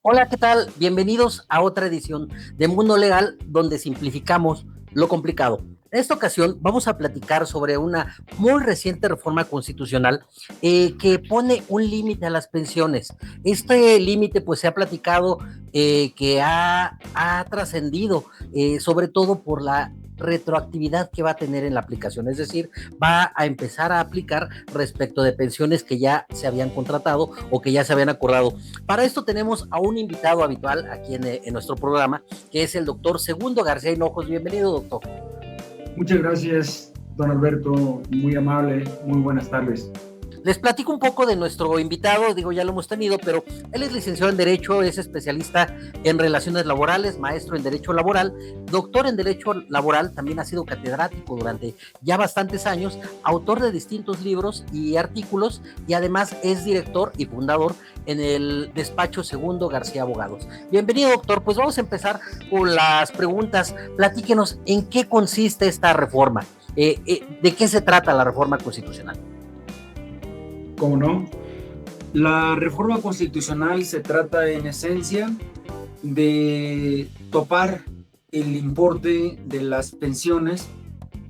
Hola, ¿qué tal? Bienvenidos a otra edición de Mundo Legal, donde simplificamos lo complicado. En esta ocasión vamos a platicar sobre una muy reciente reforma constitucional que pone un límite a las pensiones. Este límite pues se ha platicado que ha trascendido sobre todo por la retroactividad que va a tener en la aplicación, es decir, va a empezar a aplicar respecto de pensiones que ya se habían contratado o que ya se habían acordado. Para esto tenemos a un invitado habitual aquí en nuestro programa, que es el doctor Segundo García Hinojos. Bienvenido, doctor. Muchas gracias, don Alberto, muy amable, muy buenas tardes. Les platico un poco de nuestro invitado, digo, ya lo hemos tenido, pero él es licenciado en Derecho, es especialista en relaciones laborales, maestro en Derecho Laboral, doctor en Derecho Laboral, también ha sido catedrático durante ya bastantes años, autor de distintos libros y artículos, y además es director y fundador en el despacho Segundo García Abogados. Bienvenido, doctor. Pues vamos a empezar con las preguntas. Platíquenos en qué consiste esta reforma, de qué se trata la reforma constitucional. ¿Cómo no? La reforma constitucional se trata en esencia de topar el importe de las pensiones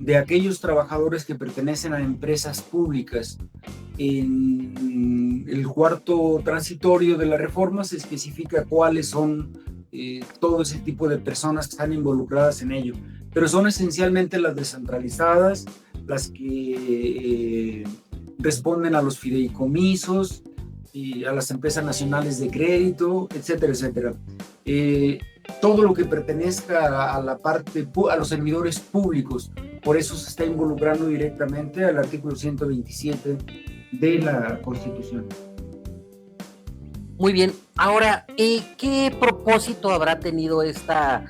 de aquellos trabajadores que pertenecen a empresas públicas. En el cuarto transitorio de la reforma se especifica cuáles son todo ese tipo de personas que están involucradas en ello, pero son esencialmente las descentralizadas, las que responden a los fideicomisos y a las empresas nacionales de crédito, etcétera, etcétera. Todo lo que pertenezca a la parte, a los servidores públicos, por eso se está involucrando directamente al artículo 127 de la Constitución. Muy bien. Ahora, ¿qué propósito habrá tenido esta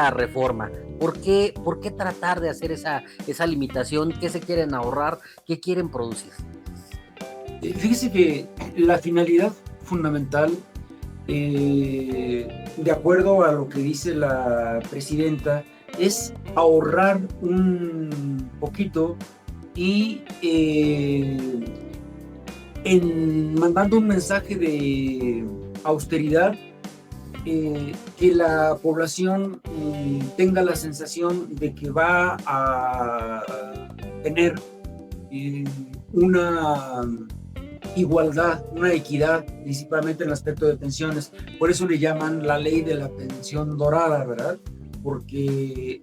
reforma? ¿Por qué tratar de hacer esa limitación? ¿Qué se quieren ahorrar? ¿Qué quieren producir? Fíjese que la finalidad fundamental, de acuerdo a lo que dice la presidenta, es ahorrar un poquito y mandando un mensaje de austeridad, que la población tenga la sensación de que va a tener una igualdad, una equidad, principalmente en el aspecto de pensiones. Por eso le llaman la ley de la pensión dorada, ¿verdad? Porque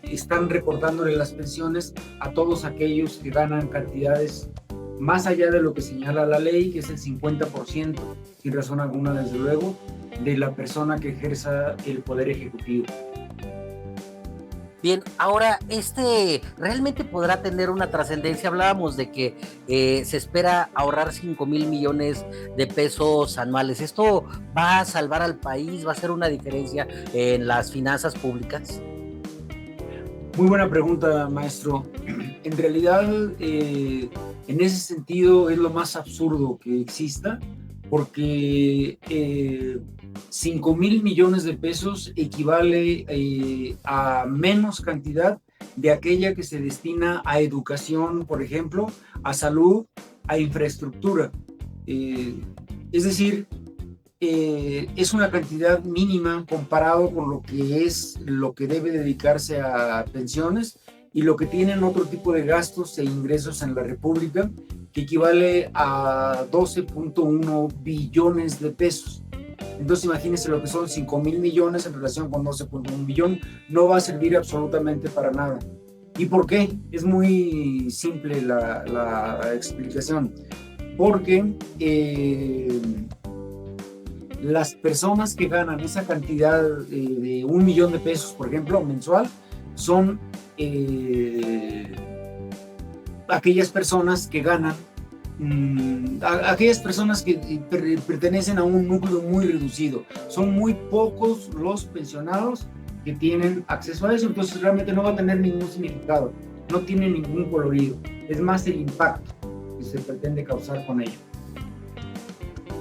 están recortándole las pensiones a todos aquellos que ganan cantidades más allá de lo que señala la ley, que es el 50%, sin razón alguna, desde luego, de la persona que ejerza el poder ejecutivo. Bien, ahora, realmente podrá tener una trascendencia. Hablábamos de que se espera ahorrar 5,000 millones de pesos anuales. ¿Esto va a salvar al país? ¿Va a hacer una diferencia en las finanzas públicas? Muy buena pregunta, maestro. En realidad, en ese sentido, es lo más absurdo que exista, porque 5,000 millones de pesos equivale a menos cantidad de aquella que se destina a educación, por ejemplo, a salud, a infraestructura. Es decir, es una cantidad mínima comparado con lo que debe dedicarse a pensiones y lo que tienen otro tipo de gastos e ingresos en la República, que equivale a 12.1 billones de pesos. Entonces imagínense lo que son 5,000 millones en relación con 12.1 billón, no va a servir absolutamente para nada. ¿Y por qué? Es muy simple la explicación. Porque las personas que ganan esa cantidad de 1 millón de pesos, por ejemplo, mensual, son aquellas personas que ganan, aquellas personas que pertenecen a un núcleo muy reducido. Son muy pocos los pensionados que tienen acceso a eso, entonces realmente no va a tener ningún significado, no tiene ningún colorido, es más el impacto que se pretende causar con ello.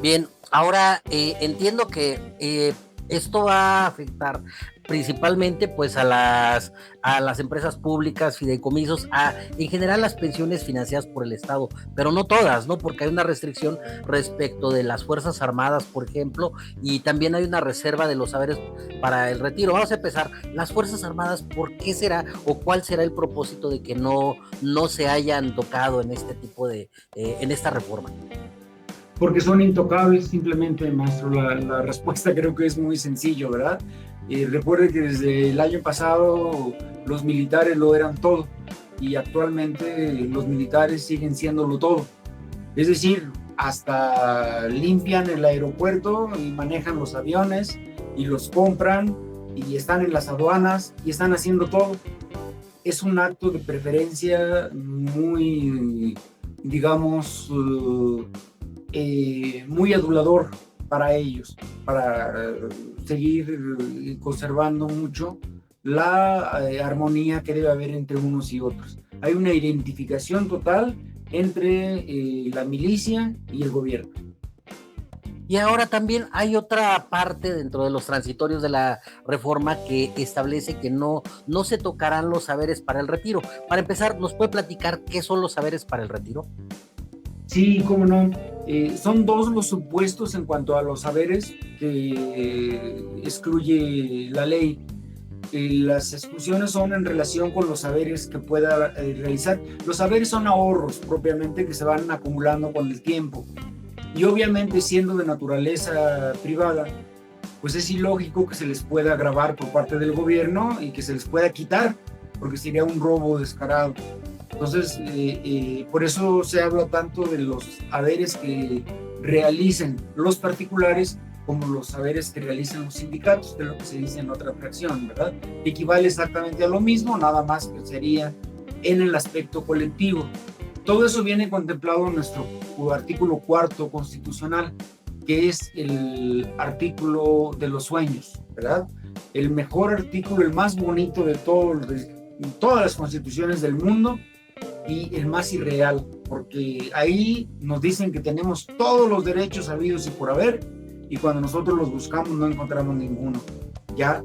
Bien, ahora entiendo que esto va a afectar principalmente pues a las empresas públicas, fideicomisos, en general las pensiones financiadas por el Estado, pero no todas, ¿no? Porque hay una restricción respecto de las Fuerzas Armadas, por ejemplo, y también hay una reserva de los saberes para el retiro. Vamos a empezar. Las Fuerzas Armadas, ¿por qué será o cuál será el propósito de que no se hayan tocado en este tipo en esta reforma? Porque son intocables, simplemente, maestro. La respuesta creo que es muy sencillo, ¿verdad? Recuerde que desde el año pasado los militares lo eran todo y actualmente los militares siguen siéndolo todo. Es decir, hasta limpian el aeropuerto y manejan los aviones y los compran y están en las aduanas y están haciendo todo. Es un acto de preferencia muy, digamos, muy adulador para ellos, para seguir conservando mucho la armonía que debe haber entre unos y otros. Hay una identificación total entre la milicia y el gobierno. Y ahora también hay otra parte dentro de los transitorios de la reforma que establece que no se tocarán los saberes para el retiro. Para empezar, ¿nos puede platicar qué son los saberes para el retiro? Sí, cómo no. Son dos los supuestos en cuanto a los saberes que excluye la ley. Las exclusiones son en relación con los saberes que pueda realizar. Los saberes son ahorros propiamente que se van acumulando con el tiempo. Y obviamente, siendo de naturaleza privada, pues es ilógico que se les pueda gravar por parte del gobierno y que se les pueda quitar, porque sería un robo descarado. Entonces, por eso se habla tanto de los saberes que realicen los particulares como los saberes que realizan los sindicatos, que es lo que se dice en otra fracción, ¿verdad? Equivale exactamente a lo mismo, nada más que sería en el aspecto colectivo. Todo eso viene contemplado en nuestro artículo 4 constitucional, que es el artículo de los sueños, ¿verdad? El mejor artículo, el más bonito de todas las constituciones del mundo y el más irreal, porque ahí nos dicen que tenemos todos los derechos habidos y por haber, y cuando nosotros los buscamos no encontramos ninguno, ya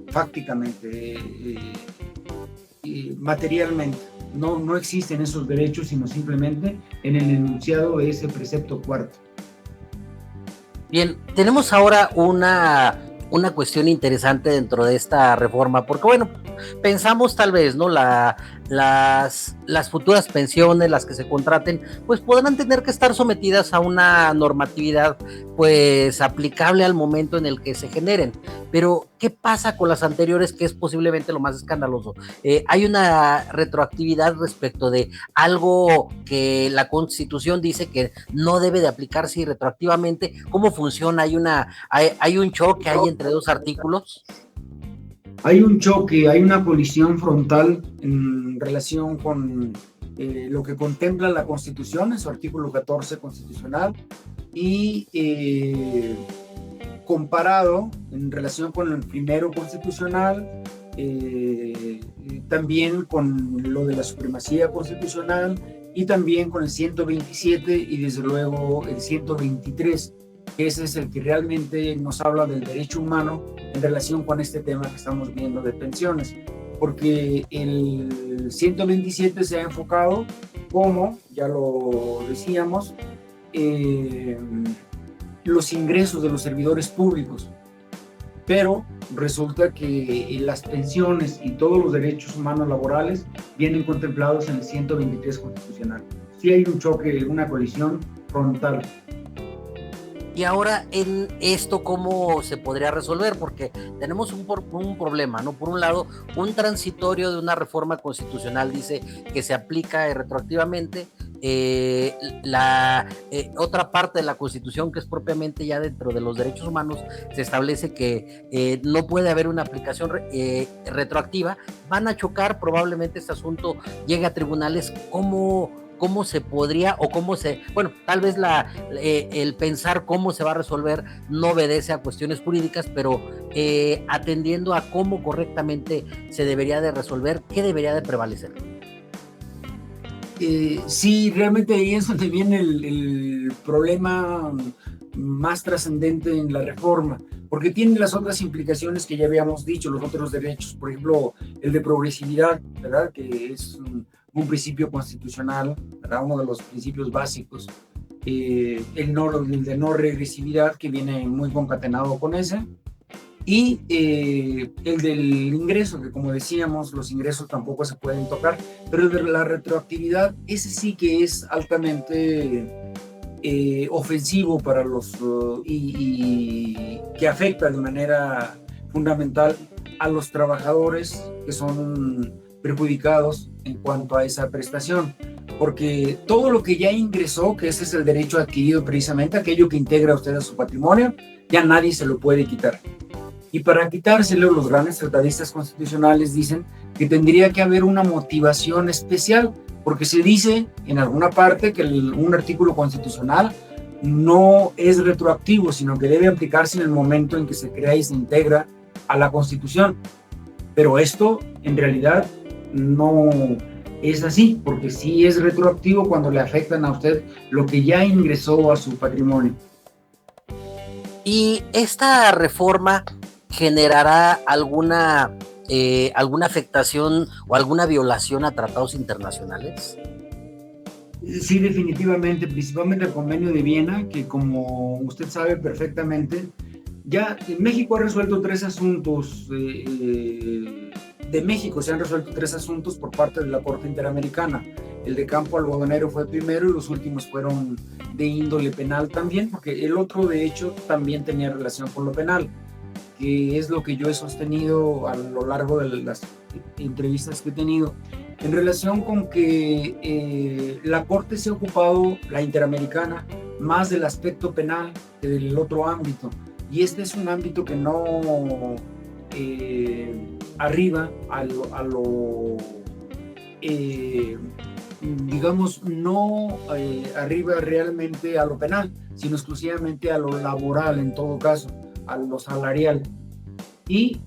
fácticamente, materialmente. No existen esos derechos, sino simplemente en el enunciado de ese precepto cuarto. Bien, tenemos ahora una cuestión interesante dentro de esta reforma, porque bueno, pensamos tal vez, ¿no? Las futuras pensiones, las que se contraten, pues podrán tener que estar sometidas a una normatividad pues aplicable al momento en el que se generen. Pero, ¿qué pasa con las anteriores, que es posiblemente lo más escandaloso? Hay una retroactividad respecto de algo que la Constitución dice que no debe de aplicarse retroactivamente. ¿Cómo funciona? ¿Hay un choque ahí entre dos artículos? Hay un choque, hay una colisión frontal en relación con lo que contempla la Constitución en su artículo 14 constitucional y comparado en relación con el primero constitucional, también con lo de la supremacía constitucional y también con el 127 y desde luego el 123. Ese es el que realmente nos habla del derecho humano en relación con este tema que estamos viendo de pensiones, porque el 127 se ha enfocado como, ya lo decíamos, los ingresos de los servidores públicos, pero resulta que las pensiones y todos los derechos humanos laborales vienen contemplados en el 123 constitucional. Sí hay un choque, una colisión frontal. Y ahora en esto, ¿cómo se podría resolver? Porque tenemos un problema, ¿no? Por un lado, un transitorio de una reforma constitucional dice que se aplica retroactivamente. Otra parte de la Constitución, que es propiamente ya dentro de los derechos humanos, se establece que no puede haber una aplicación retroactiva. Van a chocar, probablemente este asunto llegue a tribunales. ¿Cómo se podría o bueno, tal vez el pensar cómo se va a resolver no obedece a cuestiones jurídicas, pero atendiendo a cómo correctamente se debería de resolver, ¿qué debería de prevalecer? Sí, realmente ahí es donde viene el problema más trascendente en la reforma, porque tiene las otras implicaciones que ya habíamos dicho, los otros derechos, por ejemplo, el de progresividad, ¿verdad? Que es un principio constitucional, ¿verdad? Uno de los principios básicos, el de no regresividad, que viene muy concatenado con ese, y el del ingreso, que como decíamos, los ingresos tampoco se pueden tocar, pero el de la retroactividad, ese sí que es altamente ofensivo para y que afecta de manera fundamental a los trabajadores que son perjudicados en cuanto a esa prestación, porque todo lo que ya ingresó, que ese es el derecho adquirido precisamente, aquello que integra usted a su patrimonio, ya nadie se lo puede quitar. Y para quitárselo, los grandes tratadistas constitucionales dicen que tendría que haber una motivación especial, porque se dice en alguna parte que un artículo constitucional no es retroactivo, sino que debe aplicarse en el momento en que se crea y se integra a la Constitución. Pero esto en realidad no es así, porque sí es retroactivo cuando le afectan a usted lo que ya ingresó a su patrimonio. ¿Y esta reforma generará alguna afectación o alguna violación a tratados internacionales? Sí, definitivamente, principalmente el Convenio de Viena, que como usted sabe perfectamente, ya México ha resuelto 3 asuntos, de México se han resuelto 3 asuntos por parte de la Corte Interamericana. El de campo algodonero fue primero y los últimos fueron de índole penal también, porque el otro de hecho también tenía relación con lo penal, que es lo que yo he sostenido a lo largo de las entrevistas que he tenido, en relación con que la Corte se ha ocupado, la Interamericana, más del aspecto penal que del otro ámbito. Y este es un ámbito que no arriba digamos, no arriba realmente a lo penal, sino exclusivamente a lo laboral en todo caso, a lo salarial. Y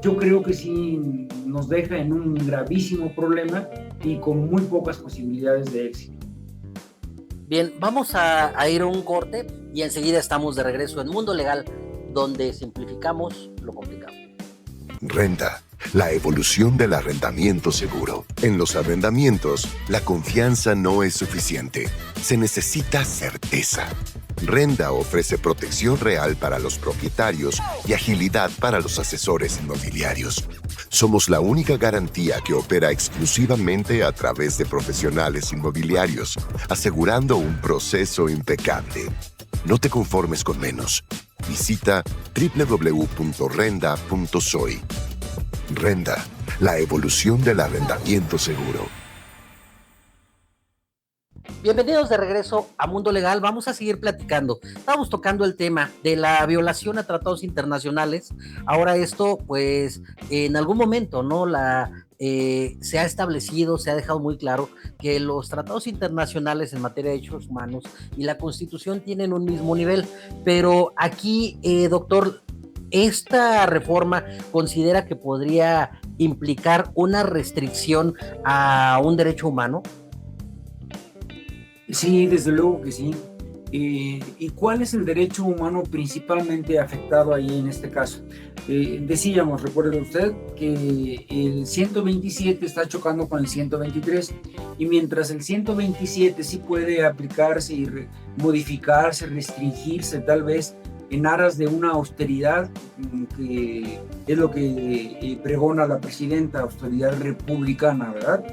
yo creo que sí nos deja en un gravísimo problema y con muy pocas posibilidades de éxito. Bien, vamos a ir a un corte y enseguida estamos de regreso en Mundo Legal, donde simplificamos lo complicado. Renta, la evolución del arrendamiento seguro. En los arrendamientos, la confianza no es suficiente. Se necesita certeza. Renda ofrece protección real para los propietarios y agilidad para los asesores inmobiliarios. Somos la única garantía que opera exclusivamente a través de profesionales inmobiliarios, asegurando un proceso impecable. No te conformes con menos. Visita www.renda.soy. Renda, la evolución del arrendamiento seguro. Bienvenidos de regreso a Mundo Legal. Vamos a seguir platicando. Estamos tocando el tema de la violación a tratados internacionales. Ahora esto, pues, en algún momento, ¿no? Se ha establecido, se ha dejado muy claro que los tratados internacionales en materia de derechos humanos y la Constitución tienen un mismo nivel. Pero aquí, doctor, ¿esta reforma considera que podría implicar una restricción a un derecho humano? Sí, desde luego que sí. ¿Y cuál es el derecho humano principalmente afectado ahí en este caso? Decíamos, recuerde usted, que el 127 está chocando con el 123, y mientras el 127 sí puede aplicarse y modificarse, restringirse tal vez en aras de una austeridad, que es lo que pregona la presidenta, austeridad republicana, ¿verdad?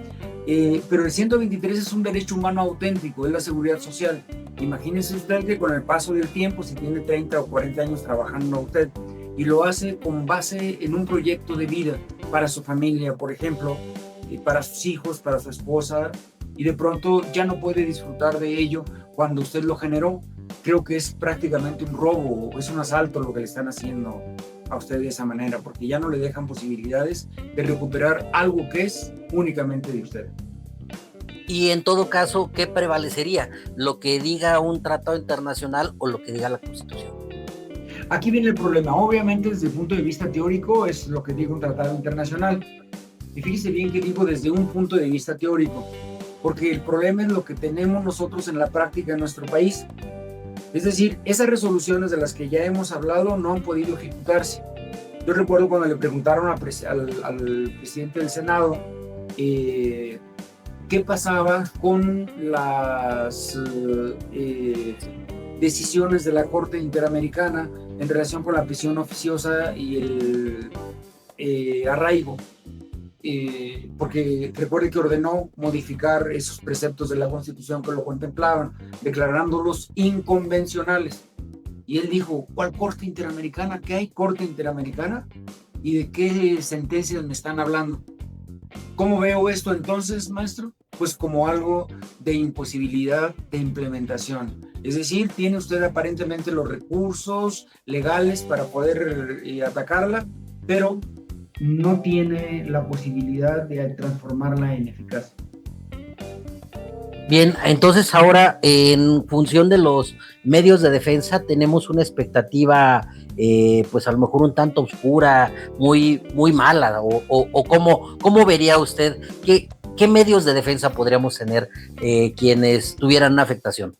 Pero el 123 es un derecho humano auténtico, es la seguridad social. Imagínese usted que con el paso del tiempo, si tiene 30 o 40 años trabajando usted, y lo hace con base en un proyecto de vida para su familia, por ejemplo, para sus hijos, para su esposa, y de pronto ya no puede disfrutar de ello cuando usted lo generó, creo que es prácticamente un robo, o es un asalto lo que le están haciendo a usted de esa manera, porque ya no le dejan posibilidades de recuperar algo que es únicamente de usted. Y en todo caso, ¿qué prevalecería? ¿Lo que diga un tratado internacional o lo que diga la Constitución? Aquí viene el problema. Obviamente, desde el punto de vista teórico, es lo que diga un tratado internacional. Y fíjese bien que digo desde un punto de vista teórico, porque el problema es lo que tenemos nosotros en la práctica en nuestro país. Es decir, esas resoluciones de las que ya hemos hablado no han podido ejecutarse. Yo recuerdo cuando le preguntaron al presidente del Senado qué pasaba con las decisiones de la Corte Interamericana en relación con la prisión oficiosa y el arraigo. Porque recuerde que ordenó modificar esos preceptos de la Constitución que lo contemplaban, declarándolos inconvencionales. Y él dijo, ¿cuál Corte Interamericana? ¿Qué hay Corte Interamericana? ¿Y de qué sentencias me están hablando? ¿Cómo veo esto entonces, maestro? Pues como algo de imposibilidad de implementación. Es decir, tiene usted aparentemente los recursos legales para poder atacarla, pero no tiene la posibilidad de transformarla en eficaz. Bien, entonces ahora en función de los medios de defensa tenemos una expectativa pues a lo mejor un tanto oscura, muy mala, o ¿cómo vería usted qué medios de defensa podríamos tener quienes tuvieran una afectación?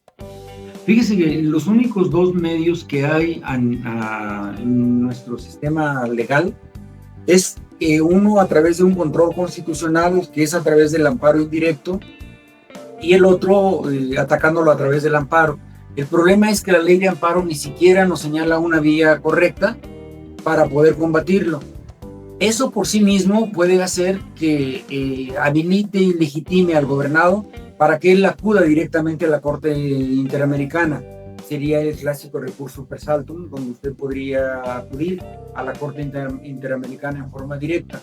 Fíjese que los únicos dos medios que hay en nuestro sistema legal es uno a través de un control constitucional, que es a través del amparo indirecto, y el otro atacándolo a través del amparo. El problema es que la ley de amparo ni siquiera nos señala una vía correcta para poder combatirlo. Eso por sí mismo puede hacer que habilite y legitime al gobernado para que él acuda directamente a la Corte Interamericana. Sería el clásico recurso per saltum, donde usted podría acudir a la Corte Interamericana en forma directa.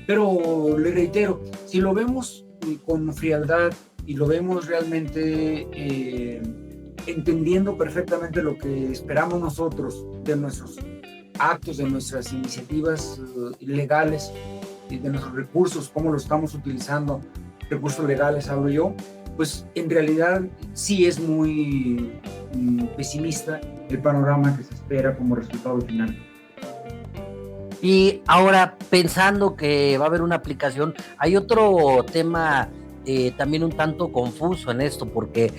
Pero le reitero, si lo vemos con frialdad y lo vemos realmente entendiendo perfectamente lo que esperamos nosotros de nuestros actos, de nuestras iniciativas legales, de nuestros recursos, cómo lo estamos utilizando, recursos legales hablo yo, pues en realidad sí es muy pesimista el panorama que se espera como resultado final. Y ahora, pensando que va a haber una aplicación, hay otro tema también un tanto confuso en esto, porque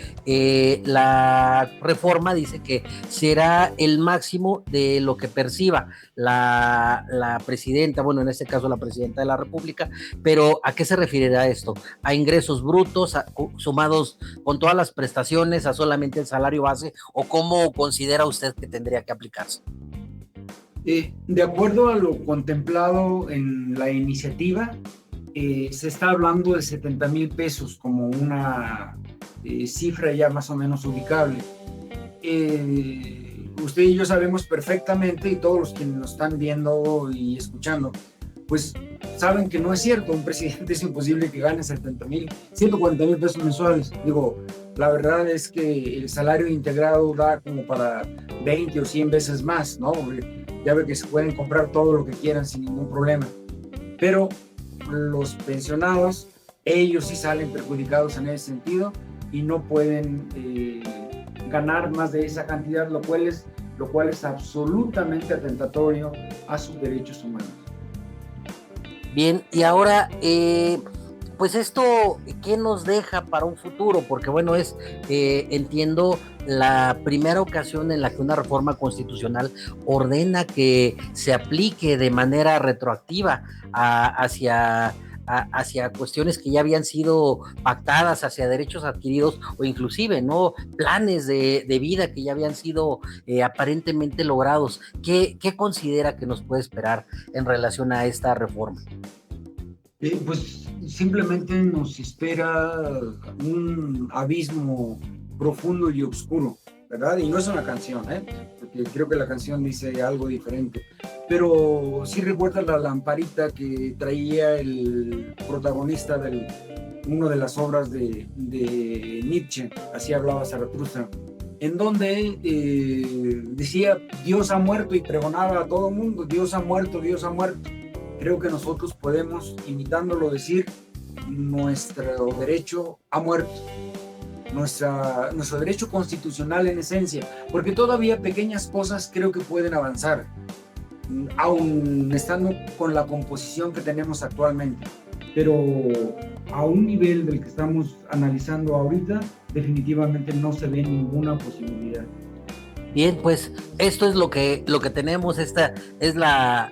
la reforma dice que será el máximo de lo que perciba la presidenta, bueno, en este caso la presidenta de la República, pero ¿a qué se referirá esto? ¿A ingresos brutos sumados con todas las prestaciones, a solamente el salario base, o cómo considera usted que tendría que aplicarse? De acuerdo a lo contemplado en la iniciativa, se está hablando de 70,000 pesos como una cifra ya más o menos ubicable. Usted y yo sabemos perfectamente, y todos los que nos están viendo y escuchando, pues saben que no es cierto. Un presidente es imposible que gane 140,000 pesos mensuales. Digo, la verdad es que el salario integrado da como para 20 o 100 veces más, ¿no? Ya ve que se pueden comprar todo lo que quieran sin ningún problema. Pero los pensionados, ellos sí salen perjudicados en ese sentido y no pueden ganar más de esa cantidad, lo cual es absolutamente atentatorio a sus derechos humanos. Bien, y ahora, pues esto, ¿qué nos deja para un futuro? Porque bueno, entiendo, la primera ocasión en la que una reforma constitucional ordena que se aplique de manera retroactiva hacia cuestiones que ya habían sido pactadas, hacia derechos adquiridos o inclusive, ¿no?, planes de vida que ya habían sido aparentemente logrados. ¿Qué considera que nos puede esperar en relación a esta reforma? Pues simplemente nos espera un abismo profundo y oscuro, ¿verdad? Y no es una canción, porque creo que la canción dice algo diferente, pero sí recuerda la lamparita que traía el protagonista de una de las obras de Nietzsche, así hablaba Zaratustra, en donde decía, Dios ha muerto, y pregonaba a todo el mundo, Dios ha muerto, Dios ha muerto. Creo que nosotros podemos, imitándolo, decir, nuestro derecho ha muerto. Nuestro derecho constitucional en esencia, porque todavía pequeñas cosas creo que pueden avanzar, aún estando con la composición que tenemos actualmente, pero a un nivel del que estamos analizando ahorita, definitivamente no se ve ninguna posibilidad. Bien, pues esto es lo que tenemos, esta es la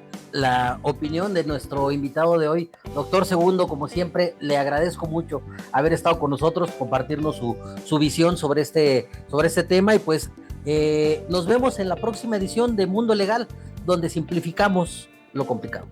opinión de nuestro invitado de hoy, doctor Segundo. Como siempre, le agradezco mucho haber estado con nosotros, compartirnos su visión sobre este tema, y pues nos vemos en la próxima edición de Mundo Legal, donde simplificamos lo complicado.